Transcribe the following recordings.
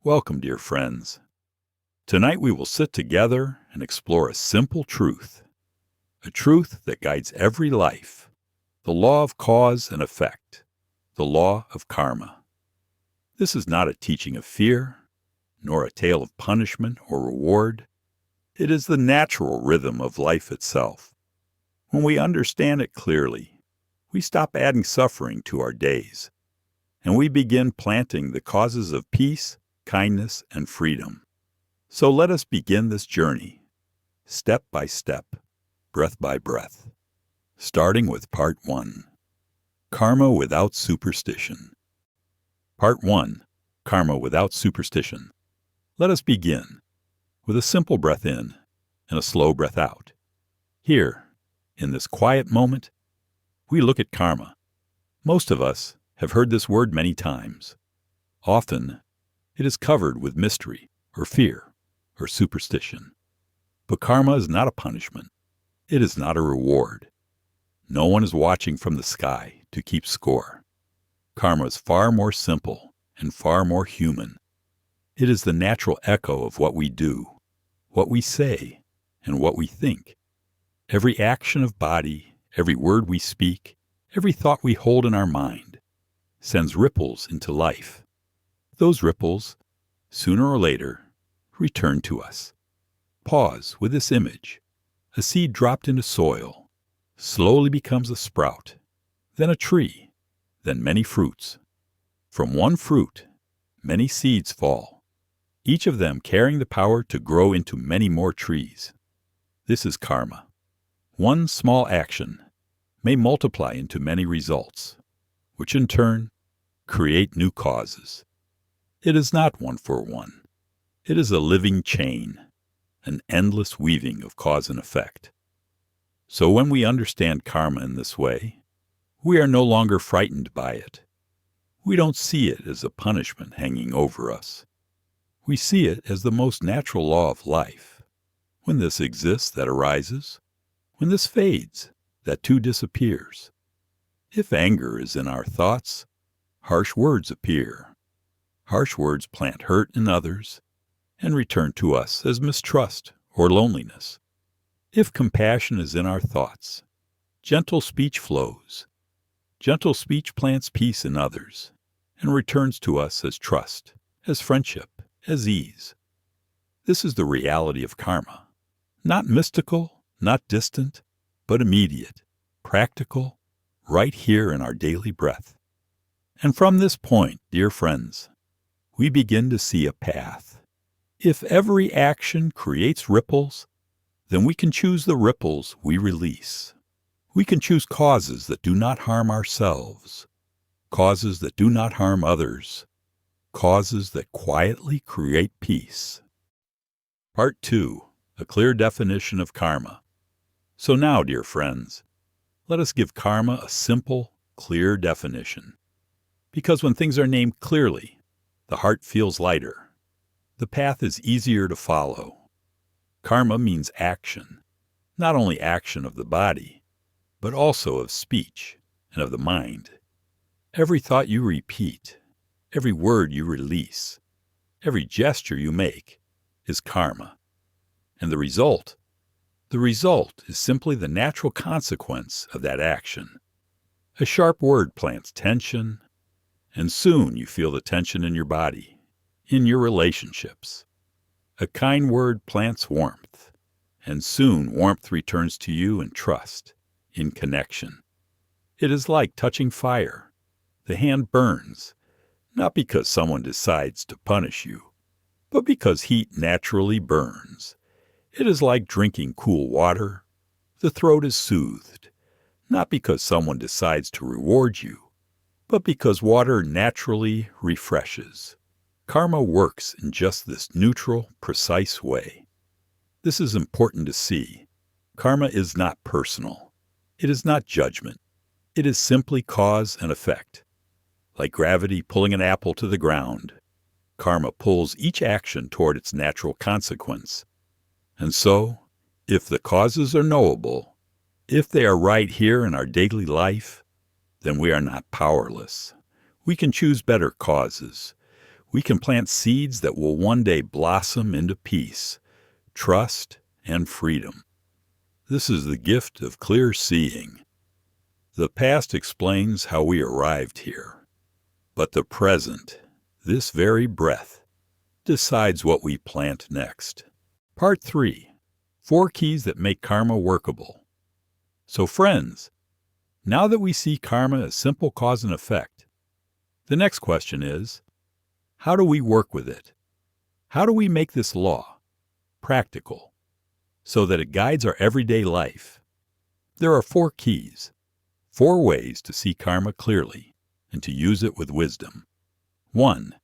Welcome, dear friends. Tonight we will sit together and explore a simple truth, a truth that guides every life, the law of cause and effect, the law of karma. This is not a teaching of fear, nor a tale of punishment or reward. It is the natural rhythm of life itself. When we understand it clearly, we stop adding suffering to our days, and we begin planting the causes of peace, kindness, and freedom. So let us begin this journey, step by step, breath by breath, starting with Part 1, Karma Without Superstition. Part 1, Karma Without Superstition. Let us begin with a simple breath in and a slow breath out. Here, in this quiet moment, we look at karma. Most of us have heard this word many times. Often, it is covered with mystery or fear or superstition. But karma is not a punishment. It is not a reward. No one is watching from the sky to keep score. Karma is far more simple and far more human. It is the natural echo of what we do, what we say, and what we think. Every action of body, every word we speak, every thought we hold in our mind sends ripples into life. Those ripples, sooner or later, return to us. Pause with this image. A seed dropped into soil slowly becomes a sprout, then a tree, then many fruits. From one fruit, many seeds fall, each of them carrying the power to grow into many more trees. This is karma. One small action may multiply into many results, which in turn create new causes. It is not one for one. It is a living chain, an endless weaving of cause and effect. So when we understand karma in this way, we are no longer frightened by it. We don't see it as a punishment hanging over us. We see it as the most natural law of life. When this exists, that arises. When this fades, that too disappears. If anger is in our thoughts, harsh words appear. Harsh words plant hurt in others and return to us as mistrust or loneliness. If compassion is in our thoughts, gentle speech flows. Gentle speech plants peace in others and returns to us as trust, as friendship, as ease. This is the reality of karma. Not mystical, not distant, but immediate, practical, right here in our daily breath. And from this point, dear friends, we begin to see a path. If every action creates ripples, then we can choose the ripples we release. We can choose causes that do not harm ourselves, causes that do not harm others, causes that quietly create peace. Part 2, a clear definition of karma. So now, dear friends, let us give karma a simple, clear definition. Because when things are named clearly, the heart feels lighter. The path is easier to follow. Karma means action, not only action of the body, but also of speech and of the mind. Every thought you repeat, every word you release, every gesture you make is karma. And the result is simply the natural consequence of that action. A sharp word plants tension, and soon you feel the tension in your body, in your relationships. A kind word plants warmth, and soon warmth returns to you in trust, in connection. It is like touching fire. The hand burns, not because someone decides to punish you, but because heat naturally burns. It is like drinking cool water. The throat is soothed, not because someone decides to reward you, but because water naturally refreshes. Karma works in just this neutral, precise way. This is important to see. Karma is not personal. It is not judgment. It is simply cause and effect. Like gravity pulling an apple to the ground, karma pulls each action toward its natural consequence. And so, if the causes are knowable, if they are right here in our daily life, then we are not powerless. We can choose better causes. We can plant seeds that will one day blossom into peace, trust, and freedom. This is the gift of clear seeing. The past explains how we arrived here, but the present, this very breath, decides what we plant next. Part 3. 4 keys that make karma workable. So friends, now that we see karma as simple cause and effect, the next question is, how do we work with it? How do we make this law practical so that it guides our everyday life? There are 4 keys, 4 ways to see karma clearly and to use it with wisdom. 1.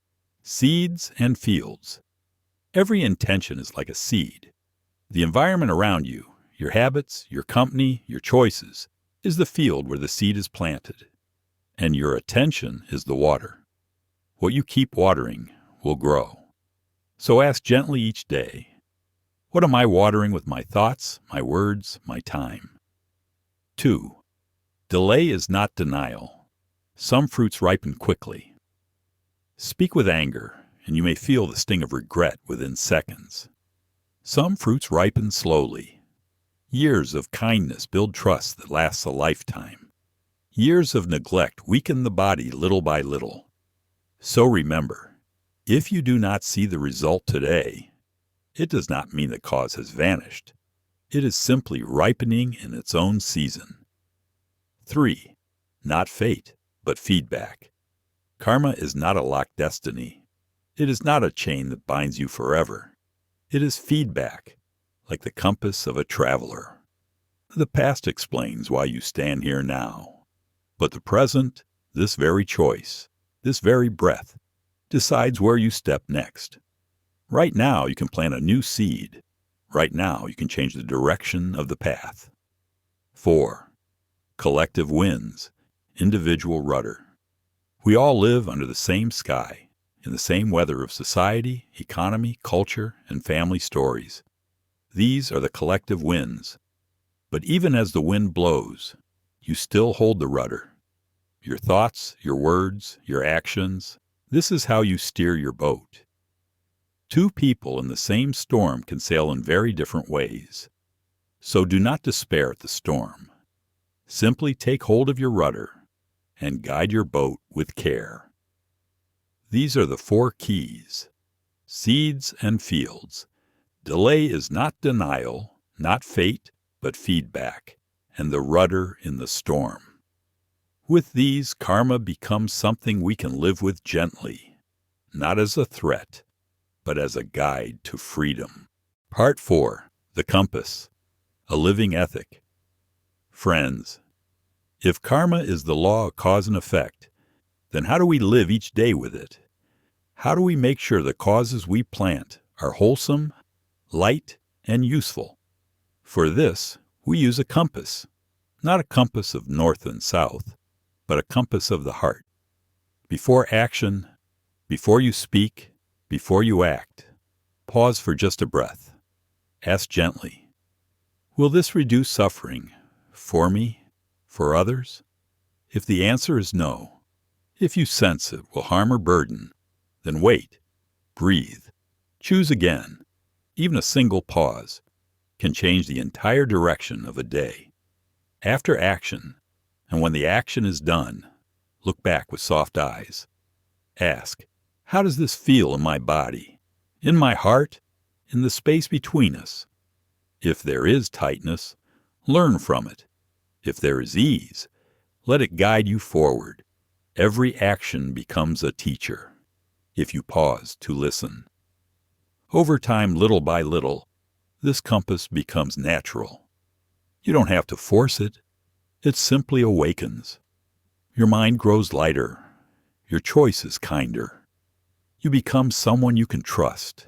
Seeds and fields. Every intention is like a seed. The environment around you, your habits, your company, your choices, is the field where the seed is planted. And your attention is the water. What you keep watering will grow. So ask gently each day, what am I watering with my thoughts, my words, my time? 2. Delay is not denial. Some fruits ripen quickly. Speak with anger, and you may feel the sting of regret within seconds. Some fruits ripen slowly. Years of kindness build trust that lasts a lifetime. Years of neglect weaken the body little by little. So remember, if you do not see the result today, it does not mean the cause has vanished. It is simply ripening in its own season. 3. Not fate, but feedback. Karma is not a locked destiny. It is not a chain that binds you forever. It is feedback, like the compass of a traveler. The past explains why you stand here now. But the present, this very choice, this very breath, decides where you step next. Right now, you can plant a new seed. Right now, you can change the direction of the path. 4. Collective wins, individual rudder. We all live under the same sky, in the same weather of society, economy, culture, and family stories. These are the collective winds. But even as the wind blows, you still hold the rudder. Your thoughts, your words, your actions, this is how you steer your boat. 2 people in the same storm can sail in very different ways. So do not despair at the storm. Simply take hold of your rudder and guide your boat with care. These are the 4 keys. Seeds and fields. Delay is not denial, not fate, but feedback, and the rudder in the storm. With these, karma becomes something we can live with gently, not as a threat, but as a guide to freedom. Part 4. The compass. A living ethic. Friends, if karma is the law of cause and effect, then how do we live each day with it? How do we make sure the causes we plant are wholesome, light, and useful? For this, we use a compass, not a compass of north and south, but a compass of the heart. Before action, before you speak, before you act, pause for just a breath. Ask gently, will this reduce suffering for me, for others? If the answer is no, if you sense it will harm or burden, then wait, breathe, choose again. Even a single pause can change the entire direction of a day. After action, and when the action is done, look back with soft eyes. Ask, how does this feel in my body, in my heart, in the space between us? If there is tightness, learn from it. If there is ease, let it guide you forward. Every action becomes a teacher, if you pause to listen. Over time, little by little, this compass becomes natural. You don't have to force it. It simply awakens. Your mind grows lighter. Your choice is kinder. You become someone you can trust,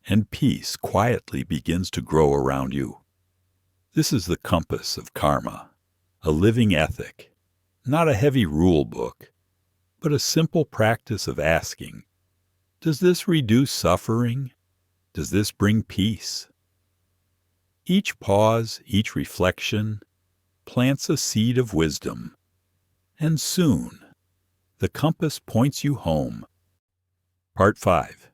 and peace quietly begins to grow around you. This is the compass of karma, a living ethic, not a heavy rule book, but a simple practice of asking, does this reduce suffering? Does this bring peace? Each pause, each reflection, plants a seed of wisdom, and soon the compass points you home. Part 5.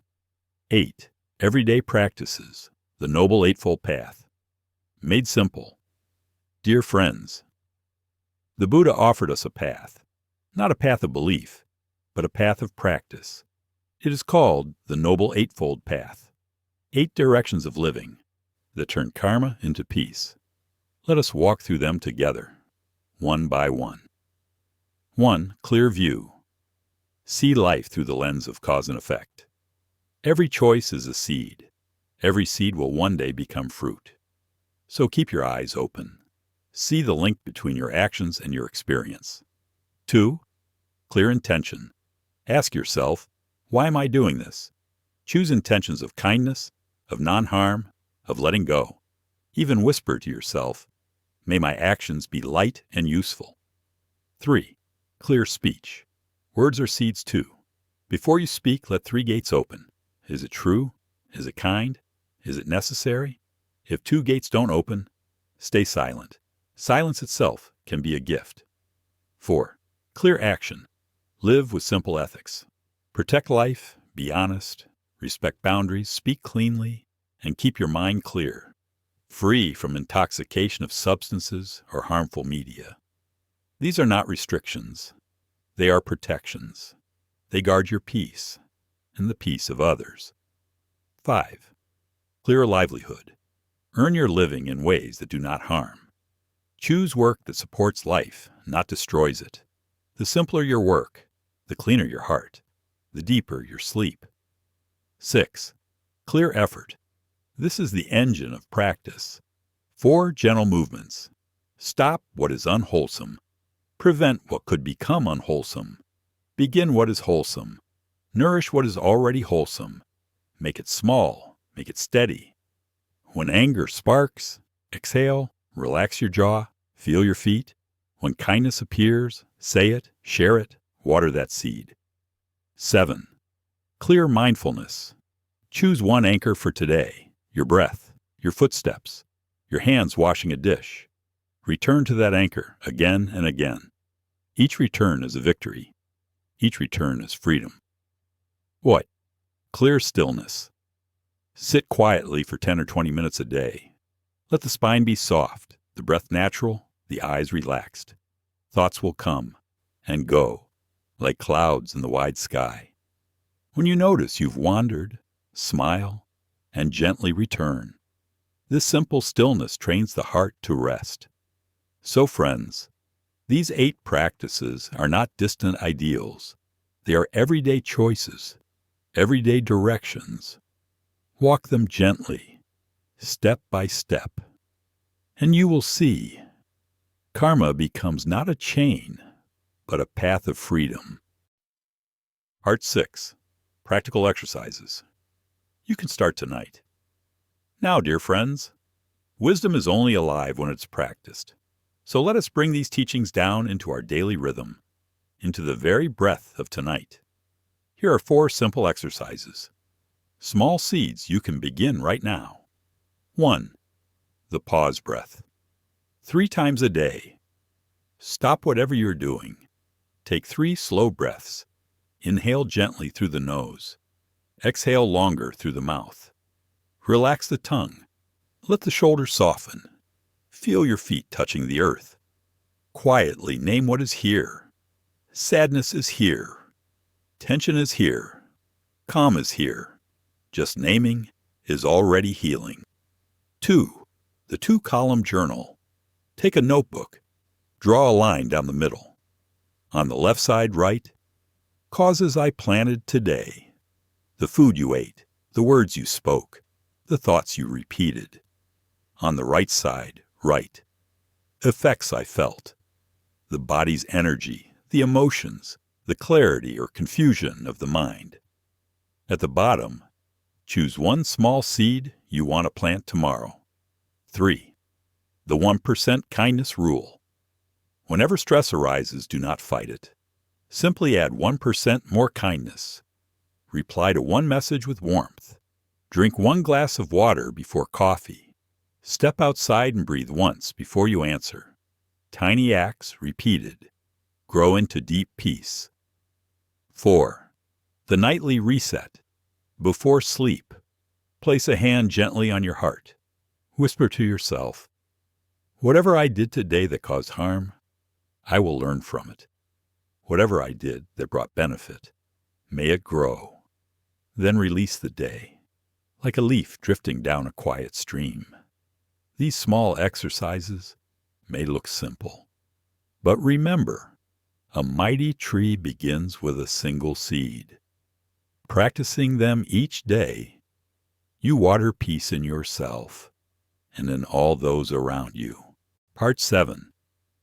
8. Everyday Practices. The Noble Eightfold Path. Made simple. Dear friends, the Buddha offered us a path, not a path of belief, but a path of practice. It is called the Noble Eightfold Path. 8 directions of living that turn karma into peace. Let us walk through them together, one by one. 1. Clear view. See life through the lens of cause and effect. Every choice is a seed. Every seed will one day become fruit. So keep your eyes open. See the link between your actions and your experience. 2. Clear intention. Ask yourself, why am I doing this? Choose intentions of kindness, of non-harm, of letting go. Even whisper to yourself, may my actions be light and useful. 3. Clear speech. Words are seeds too. Before you speak, let 3 gates open. Is it true? Is it kind? Is it necessary? If 2 gates don't open, stay silent. Silence itself can be a gift. 4. Clear action. Live with simple ethics. Protect life, be honest, respect boundaries, speak cleanly, and keep your mind clear, free from intoxication of substances or harmful media. These are not restrictions. They are protections. They guard your peace and the peace of others. 5. Clear livelihood. Earn your living in ways that do not harm. Choose work that supports life, not destroys it. The simpler your work, the cleaner your heart, the deeper your sleep. 6. Clear effort. This is the engine of practice. 4 gentle movements. Stop what is unwholesome. Prevent what could become unwholesome. Begin what is wholesome. Nourish what is already wholesome. Make it small. Make it steady. When anger sparks, exhale, relax your jaw, feel your feet. When kindness appears, say it, share it, water that seed. 7. Clear mindfulness. Choose one anchor for today, your breath, your footsteps, your hands washing a dish. Return to that anchor again and again. Each return is a victory. Each return is freedom. What? Clear stillness. Sit quietly for 10 or 20 minutes a day. Let the spine be soft, the breath natural, the eyes relaxed. Thoughts will come and go, like clouds in the wide sky. When you notice you've wandered, smile, and gently return. This simple stillness trains the heart to rest. So, friends, these 8 practices are not distant ideals. They are everyday choices, everyday directions. Walk them gently, step by step, and you will see karma becomes not a chain, but a path of freedom. Part 6. Practical Exercises. You can start tonight. Now, dear friends, wisdom is only alive when it's practiced. So let us bring these teachings down into our daily rhythm, into the very breath of tonight. Here are 4 simple exercises. Small seeds you can begin right now. 1. The pause breath. 3 times a day. Stop whatever you're doing. Take 3 slow breaths. Inhale gently through the nose. Exhale longer through the mouth. Relax the tongue. Let the shoulders soften. Feel your feet touching the earth. Quietly name what is here. Sadness is here. Tension is here. Calm is here. Just naming is already healing. 2. The 2-column journal. Take a notebook. Draw a line down the middle. On the left side, write, causes I planted today. The food you ate, the words you spoke, the thoughts you repeated. On the right side, write, effects I felt. The body's energy, the emotions, the clarity or confusion of the mind. At the bottom, choose 1 small seed you want to plant tomorrow. 3. The 1% kindness rule. Whenever stress arises, do not fight it. Simply add 1% more kindness. Reply to 1 message with warmth. Drink 1 glass of water before coffee. Step outside and breathe once before you answer. Tiny acts repeated grow into deep peace. 4. The nightly reset. Before sleep, place a hand gently on your heart. Whisper to yourself, "Whatever I did today that caused harm, I will learn from it. Whatever I did that brought benefit, may it grow." Then release the day, like a leaf drifting down a quiet stream. These small exercises may look simple, but remember, a mighty tree begins with a single seed. Practicing them each day, you water peace in yourself and in all those around you. Part 7.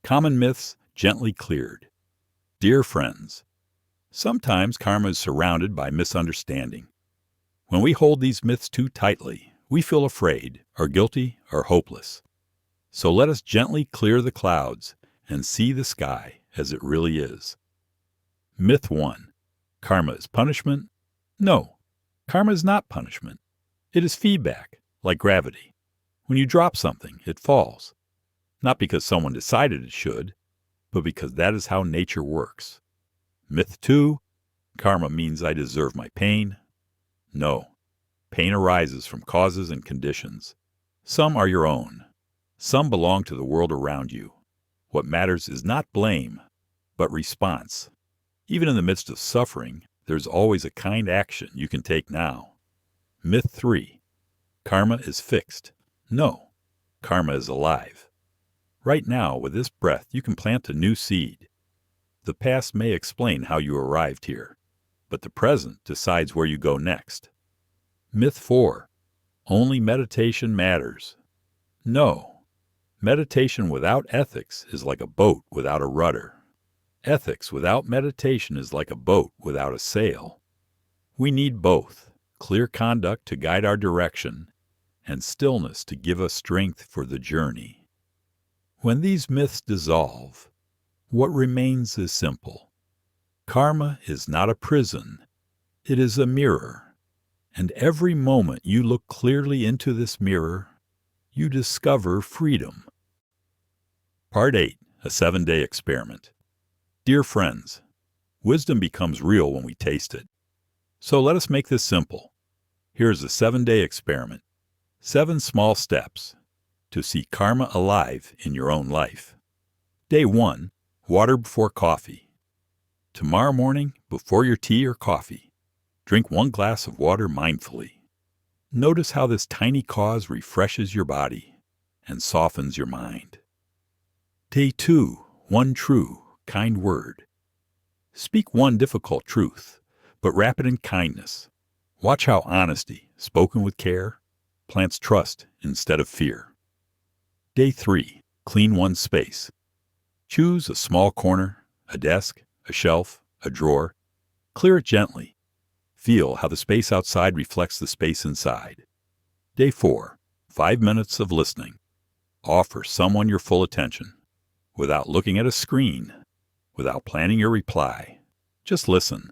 Common Myths Gently Cleared. Dear friends, sometimes karma is surrounded by misunderstanding. When we hold these myths too tightly, we feel afraid, or guilty, or hopeless. So let us gently clear the clouds and see the sky as it really is. Myth 1. Karma is punishment? No, karma is not punishment. It is feedback, like gravity. When you drop something, it falls. Not because someone decided it should, but because that is how nature works. Myth 2. Karma means I deserve my pain. No, pain arises from causes and conditions. Some are your own. Some belong to the world around you. What matters is not blame, but response. Even in the midst of suffering, there's always a kind action you can take now. Myth 3. Karma is fixed. No, karma is alive. Right now, with this breath, you can plant a new seed. The past may explain how you arrived here, but the present decides where you go next. Myth 4. Only meditation matters. No, meditation without ethics is like a boat without a rudder. Ethics without meditation is like a boat without a sail. We need both, clear conduct to guide our direction, and stillness to give us strength for the journey. When these myths dissolve, what remains is simple. Karma is not a prison, it is a mirror, and every moment you look clearly into this mirror, you discover freedom. Part 8. A 7-day experiment. Dear friends, wisdom becomes real when we taste it. So let us make this simple. Here is a 7-day experiment. 7 small steps to see karma alive in your own life. Day 1. Water before coffee. Tomorrow morning, before your tea or coffee, drink 1 glass of water mindfully. Notice how this tiny cause refreshes your body and softens your mind. Day 2. 1 true, kind word. Speak 1 difficult truth, but wrap it in kindness. Watch how honesty, spoken with care, plants trust instead of fear. Day 3. Clean 1 space. Choose a small corner, a desk, a shelf, a drawer. Clear it gently. Feel how the space outside reflects the space inside. Day 4. 5 minutes of listening. Offer someone your full attention, without looking at a screen, without planning your reply. Just listen.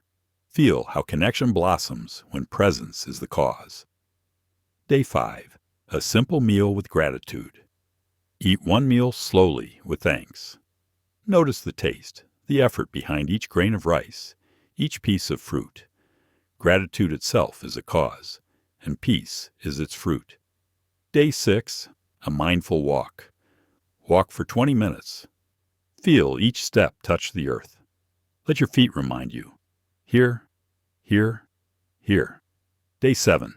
Feel how connection blossoms when presence is the cause. Day 5. A simple meal with gratitude. Eat 1 meal slowly with thanks. Notice the taste, the effort behind each grain of rice, each piece of fruit. Gratitude itself is a cause, and peace is its fruit. Day 6. A mindful walk. Walk for 20 minutes. Feel each step touch the earth. Let your feet remind you. Here, here, here. Day 7.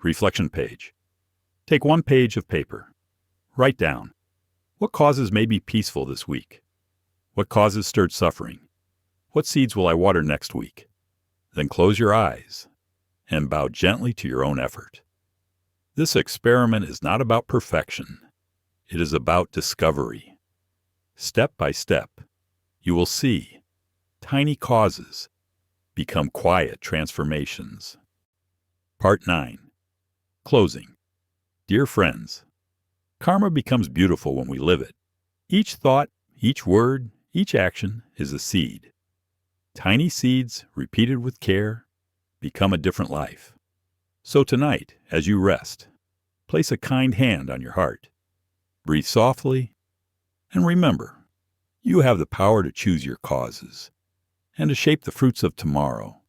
Reflection page. Take 1 page of paper. Write down, what causes made me peaceful this week? What causes stirred suffering? What seeds will I water next week? Then close your eyes and bow gently to your own effort. This experiment is not about perfection. It is about discovery. Step by step, you will see tiny causes become quiet transformations. Part 9. Closing. Dear friends, karma becomes beautiful when we live it. Each thought, each word, each action is a seed. Tiny seeds, repeated with care, become a different life. So tonight, as you rest, place a kind hand on your heart. Breathe softly, and remember, you have the power to choose your causes and to shape the fruits of tomorrow.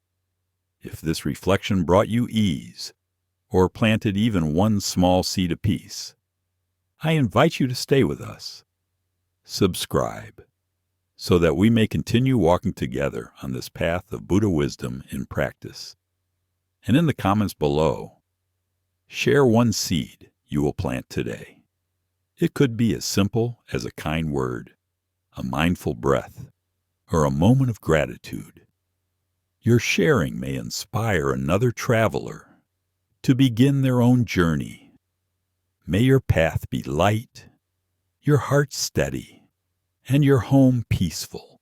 If this reflection brought you ease, or planted even one small seed apiece, I invite you to stay with us. Subscribe, so that we may continue walking together on this path of Buddha wisdom in practice. And in the comments below, share one seed you will plant today. It could be as simple as a kind word, a mindful breath, or a moment of gratitude. Your sharing may inspire another traveler to begin their own journey. May your path be light, your heart steady, and your home peaceful.